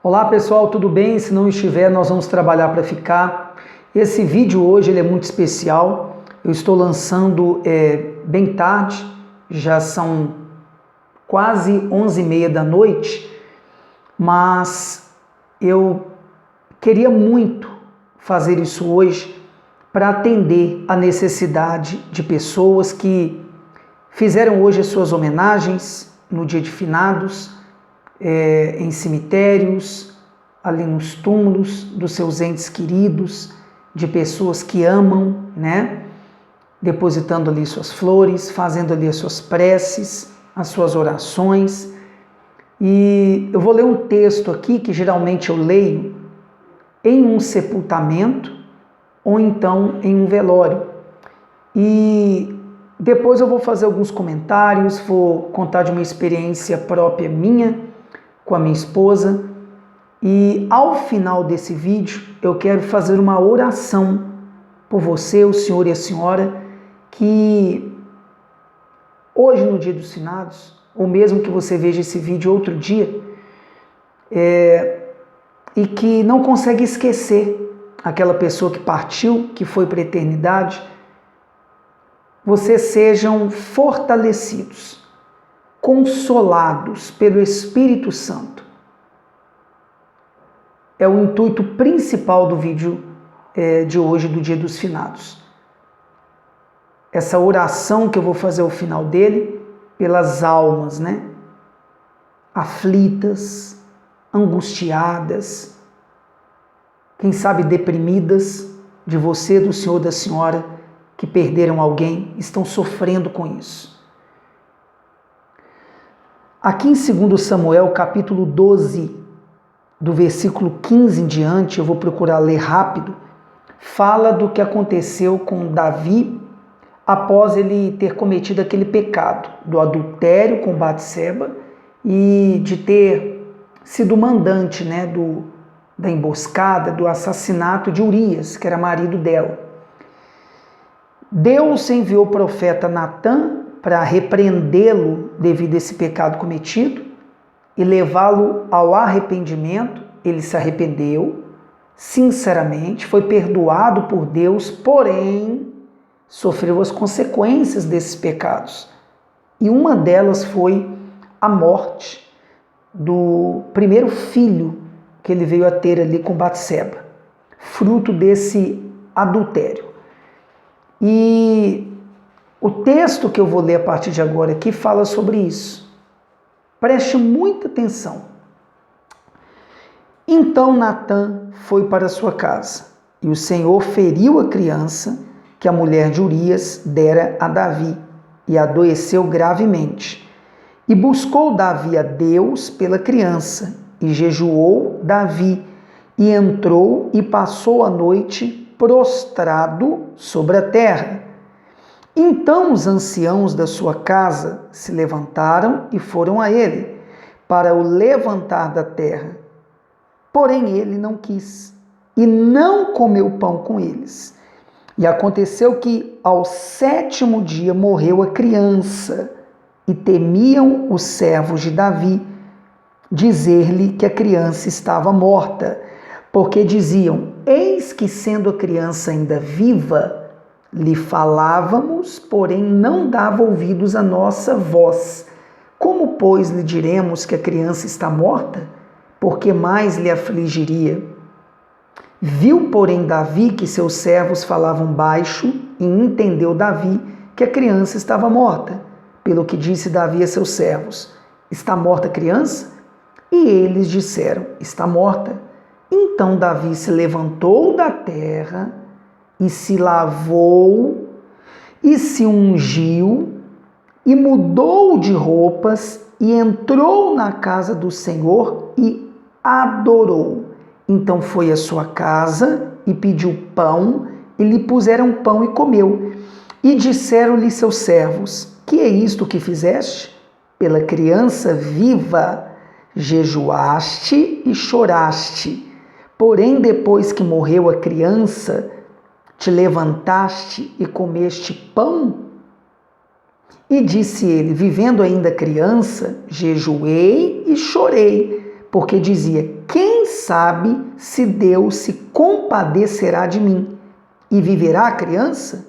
Olá pessoal, tudo bem? Se não estiver, nós vamos trabalhar para ficar. Esse vídeo hoje ele é muito especial. Eu estou lançando bem tarde, já são quase 11h30 da noite, mas eu queria muito fazer isso hoje para atender a necessidade de pessoas que fizeram hoje as suas homenagens no dia de finados, em cemitérios, ali nos túmulos dos seus entes queridos, de pessoas que amam, né? Depositando ali suas flores, fazendo ali as suas preces, as suas orações. E eu vou ler um texto aqui que geralmente eu leio em um sepultamento ou então em um velório. E depois eu vou fazer alguns comentários, vou contar de uma experiência própria minha com a minha esposa. E ao final desse vídeo eu quero fazer uma oração por você, o senhor e a senhora, que hoje no dia dos finados, ou mesmo que você veja esse vídeo outro dia, e que não consegue esquecer aquela pessoa que partiu, que foi para a eternidade, vocês sejam fortalecidos, consolados pelo Espírito Santo. É o intuito principal do vídeo de hoje, do Dia dos Finados. Essa oração que eu vou fazer ao final dele, pelas almas, né? Aflitas, angustiadas, quem sabe deprimidas, de você, do senhor, da senhora, que perderam alguém, estão sofrendo com isso. Aqui em 2 Samuel, capítulo 12, do versículo 15 em diante, eu vou procurar ler rápido, fala do que aconteceu com Davi após ele ter cometido aquele pecado do adultério com Batseba e de ter sido mandante, né, da emboscada, do assassinato de Urias, que era marido dela. Deus enviou o profeta Natã para repreendê-lo devido a esse pecado cometido e levá-lo ao arrependimento. Ele se arrependeu, sinceramente, foi perdoado por Deus, porém sofreu as consequências desses pecados. E uma delas foi a morte do primeiro filho que ele veio a ter ali com Batseba, fruto desse adultério. E o texto que eu vou ler a partir de agora aqui fala sobre isso. Preste muita atenção. Então Natã foi para sua casa, e o Senhor feriu a criança que a mulher de Urias dera a Davi, e adoeceu gravemente. E buscou Davi a Deus pela criança, e jejuou Davi, e entrou e passou a noite prostrado sobre a terra. Então os anciãos da sua casa se levantaram e foram a ele, para o levantar da terra. Porém ele não quis, e não comeu pão com eles. E aconteceu que ao 7º dia morreu a criança, e temiam os servos de Davi dizer-lhe que a criança estava morta, porque diziam: eis que sendo a criança ainda viva, lhe falávamos, porém não dava ouvidos à nossa voz. Como, pois, lhe diremos que a criança está morta? Porque mais lhe afligiria. Viu, porém, Davi que seus servos falavam baixo, e entendeu Davi que a criança estava morta. Pelo que disse Davi a seus servos: está morta a criança? E eles disseram: está morta. Então Davi se levantou da terra, e se lavou, e se ungiu, e mudou de roupas, e entrou na casa do Senhor, e adorou. Então foi à sua casa, e pediu pão, e lhe puseram pão, e comeu. E disseram-lhe seus servos: que é isto que fizeste? Pela criança viva jejuaste e choraste. Porém, depois que morreu a criança, te levantaste e comeste pão? E disse ele: vivendo ainda criança, jejuei e chorei, porque dizia: quem sabe se Deus se compadecerá de mim e viverá a criança?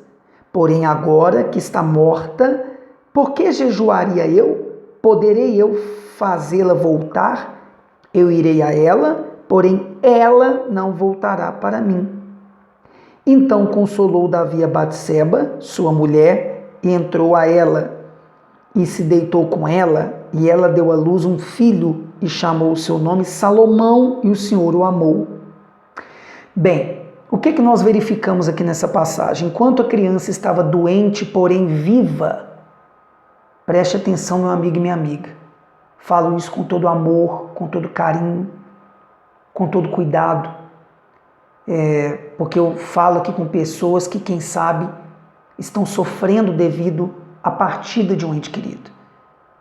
Porém, agora que está morta, por que jejuaria eu? Poderei eu fazê-la voltar? Eu irei a ela, porém ela não voltará para mim. Então consolou Davi a Batseba, sua mulher, e entrou a ela, e se deitou com ela, e ela deu à luz um filho, e chamou o seu nome Salomão, e o Senhor o amou. Bem, o que nós verificamos aqui nessa passagem? Enquanto a criança estava doente, porém viva, preste atenção, meu amigo e minha amiga, falo isso com todo amor, com todo carinho, com todo cuidado, porque eu falo aqui com pessoas que, quem sabe, estão sofrendo devido à partida de um ente querido.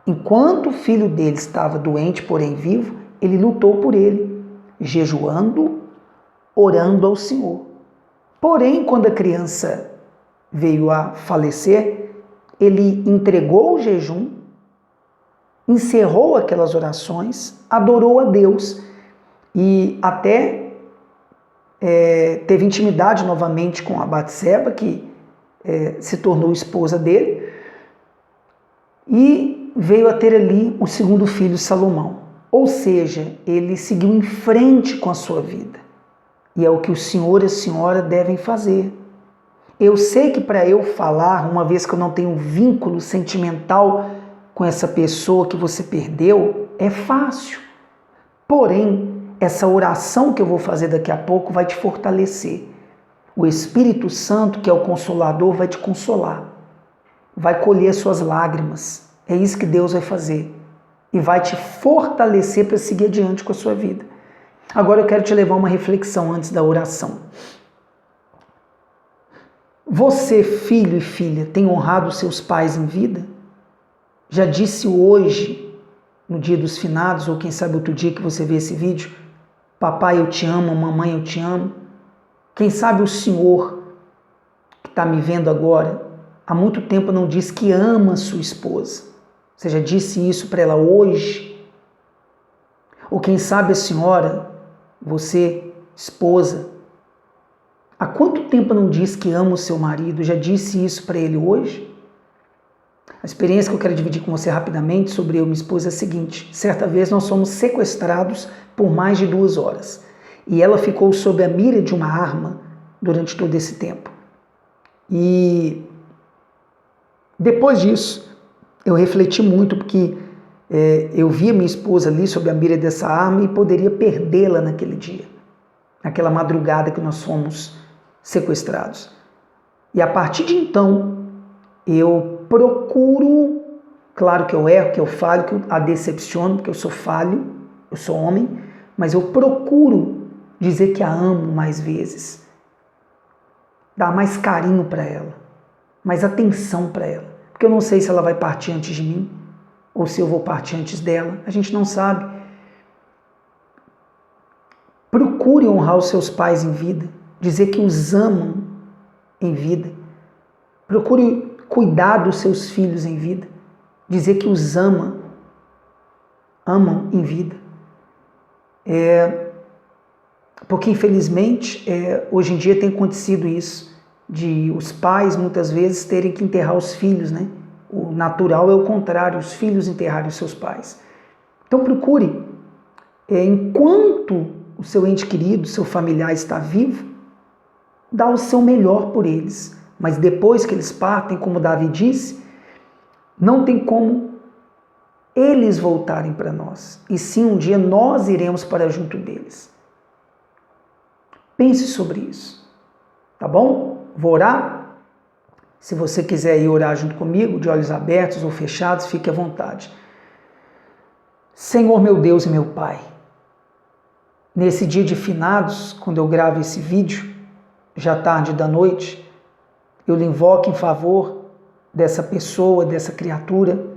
Enquanto o filho dele estava doente, porém vivo, ele lutou por ele, jejuando, orando ao Senhor. Porém, quando a criança veio a falecer, ele entregou o jejum, encerrou aquelas orações, adorou a Deus e até teve intimidade novamente com a Batseba, que se tornou esposa dele, e veio a ter ali o segundo filho, Salomão. Ou seja, ele seguiu em frente com a sua vida. E é o que o senhor e a senhora devem fazer. Eu sei que para eu falar, uma vez que eu não tenho um vínculo sentimental com essa pessoa que você perdeu, é fácil. Porém, essa oração que eu vou fazer daqui a pouco vai te fortalecer. O Espírito Santo, que é o Consolador, vai te consolar. Vai colher suas lágrimas. É isso que Deus vai fazer. E vai te fortalecer para seguir adiante com a sua vida. Agora eu quero te levar a uma reflexão antes da oração. Você, filho e filha, tem honrado seus pais em vida? Já disse hoje, no dia dos finados, ou quem sabe outro dia que você vê esse vídeo, papai eu te amo, mamãe eu te amo. Quem sabe o senhor que está me vendo agora, há muito tempo não diz que ama sua esposa. Você já disse isso para ela hoje? Ou quem sabe a senhora, você, esposa, há quanto tempo não diz que ama o seu marido? Já disse isso para ele hoje? A experiência que eu quero dividir com você rapidamente sobre eu e minha esposa é a seguinte. Certa vez nós fomos sequestrados por mais de 2 horas. E ela ficou sob a mira de uma arma durante todo esse tempo. E depois disso, eu refleti muito, porque eu via minha esposa ali sob a mira dessa arma e poderia perdê-la naquele dia, naquela madrugada que nós fomos sequestrados. E a partir de então, eu procuro, claro que eu erro, que eu falho, que eu a decepciono, porque eu sou falho, eu sou homem, mas eu procuro dizer que a amo mais vezes, dar mais carinho para ela, mais atenção para ela, porque eu não sei se ela vai partir antes de mim, ou se eu vou partir antes dela, a gente não sabe. Procure honrar os seus pais em vida, dizer que os amam em vida. Procure cuidar dos seus filhos em vida, dizer que os amam em vida. Porque infelizmente hoje em dia tem acontecido isso, de os pais muitas vezes terem que enterrar os filhos, né? O natural é o contrário, os filhos enterrarem os seus pais. Então procure, enquanto o seu ente querido, seu familiar está vivo, dá o seu melhor por eles. Mas depois que eles partem, como Davi disse, não tem como eles voltarem para nós. E sim, um dia nós iremos para junto deles. Pense sobre isso, tá bom? Vou orar. Se você quiser ir orar junto comigo, de olhos abertos ou fechados, fique à vontade. Senhor meu Deus e meu Pai, nesse dia de finados, quando eu gravo esse vídeo, já tarde da noite, eu lhe invoco em favor dessa pessoa, dessa criatura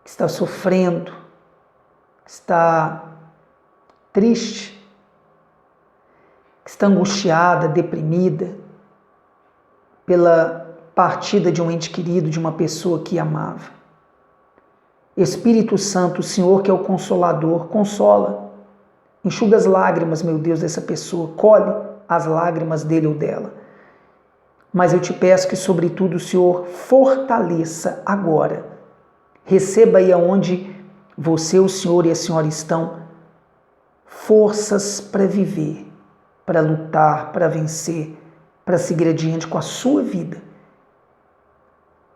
que está sofrendo, que está triste, que está angustiada, deprimida pela partida de um ente querido, de uma pessoa que amava. Espírito Santo, o Senhor que é o Consolador, consola. Enxuga as lágrimas, meu Deus, dessa pessoa. Colhe as lágrimas dele ou dela. Mas eu te peço que, sobretudo, o Senhor fortaleça agora. Receba aí aonde você, o Senhor e a Senhora estão, forças para viver, para lutar, para vencer, para seguir adiante com a sua vida.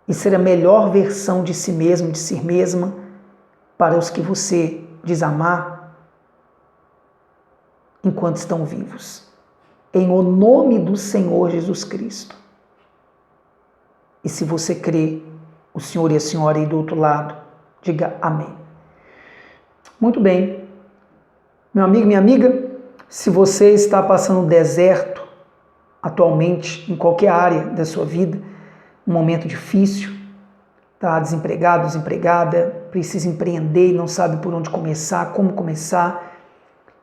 E ser a melhor versão de si mesmo, de si mesma, para os que você diz amar, enquanto estão vivos. Em o nome do Senhor Jesus Cristo. E se você crê, o Senhor e a Senhora aí do outro lado, diga amém. Muito bem. Meu amigo, minha amiga, se você está passando deserto atualmente, em qualquer área da sua vida, um momento difícil, está desempregado, desempregada, precisa empreender e não sabe por onde começar, como começar,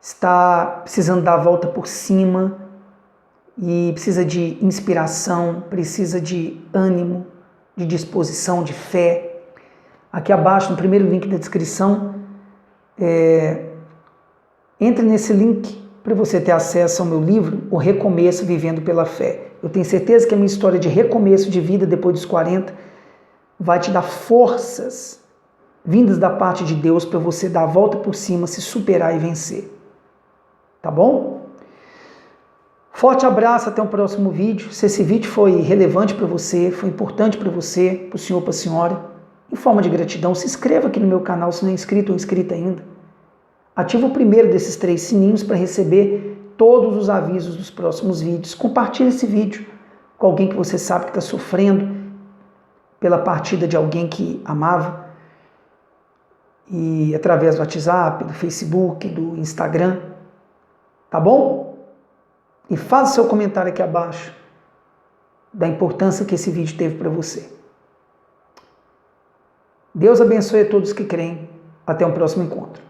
está precisando dar a volta por cima e precisa de inspiração, precisa de ânimo, de disposição, de fé. Aqui abaixo, no primeiro link da descrição, entre nesse link para você ter acesso ao meu livro, O Recomeço Vivendo pela Fé. Eu tenho certeza que a minha história de recomeço de vida depois dos 40 vai te dar forças vindas da parte de Deus para você dar a volta por cima, se superar e vencer. Tá bom? Forte abraço, até o próximo vídeo. Se esse vídeo foi relevante para você, foi importante para você, para o senhor, para a senhora, em forma de gratidão, se inscreva aqui no meu canal se não é inscrito ou inscrita ainda. Ativa o primeiro desses 3 sininhos para receber todos os avisos dos próximos vídeos. Compartilhe esse vídeo com alguém que você sabe que está sofrendo pela partida de alguém que amava. E através do WhatsApp, do Facebook, do Instagram. Tá bom? E faça seu comentário aqui abaixo da importância que esse vídeo teve para você. Deus abençoe a todos que creem. Até o próximo encontro.